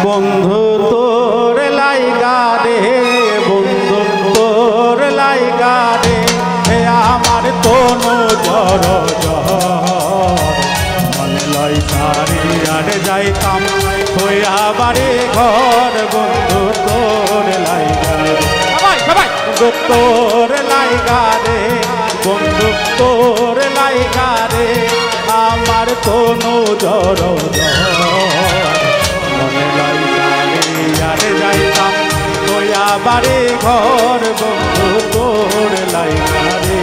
বন্ধু তোর লাইগা রে বন্ধু তোর লাইগা রে আমার তনু জর মনে লাই সারি আর যাইতাম হইয়া বাড়ি ঘর বন্ধু তোর লাইগা রে বন্ধু তোর লাইগা রে বন্ধু তোর লাইগা রে আমার তনু জর মনে লাই সারি আর যাইতাম হইয়া বাড়ি ঘর বন্ধু তোর লাইগা রে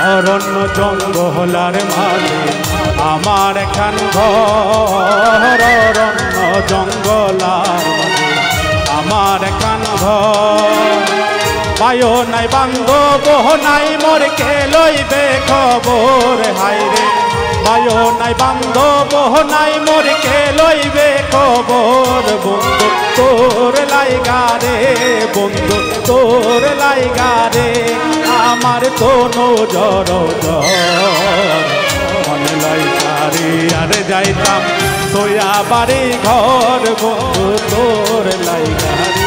অরণ্য জঙ্গলার মাঝে আমার এখান ঘর অরণ্য জঙ্গলার মাঝে আমার এখান ঘর বায়ো নাই বান্ধব নাই মোর কে লইবে খবর হাইরে বায়ো নাই বান্ধব নাই মোর কে লইবে খবর বন্ধু তোর লাইগা রে বন্ধু তোর লাইগা রে আমার তনু জর মনে লাই সারি আর যাইতাম তোয়া বাড়ি ঘর বন্ধু তোর লাইগা রে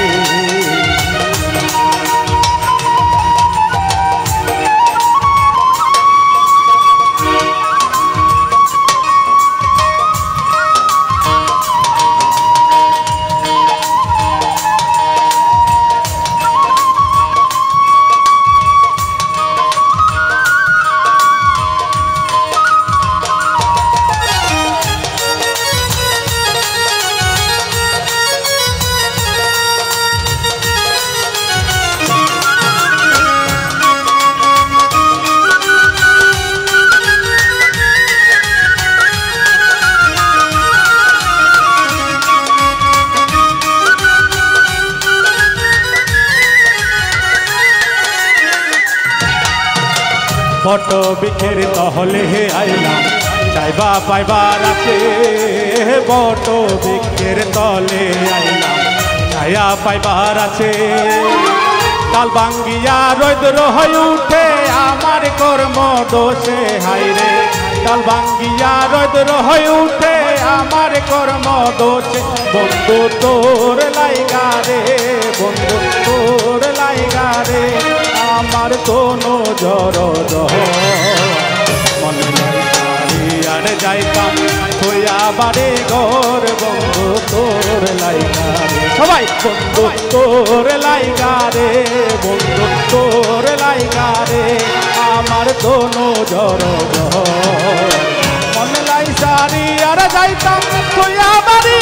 ফটো বিখের তহলে হে আইলাম চাইবা পাইবার আছে ফটো বিখের তলে আইলাম ছায়া পাইবার আছে কাল বাঙ্গিয়া রৌদ্র হয়ে উঠে আমার কর্ম দোষে হাইরে কাল বাঙ্গিয়া রৌদ্র হয়ে উঠে আমার কর্ম দোষে বন্ধু তোর লাইগা রে বন্ধু তোর লাইগা রে আমার তনু জর মনে লাই সারি আর যাইতাম হইয়া বাড়ি ঘর বন্ধু তোর লাইগা রে সবাই বন্ধু তোর লাইগা রে বন্ধু তোর লাইগা রে আমার তনু জর মনে লাই সারি আর যাইতাম হইয়া বাড়ি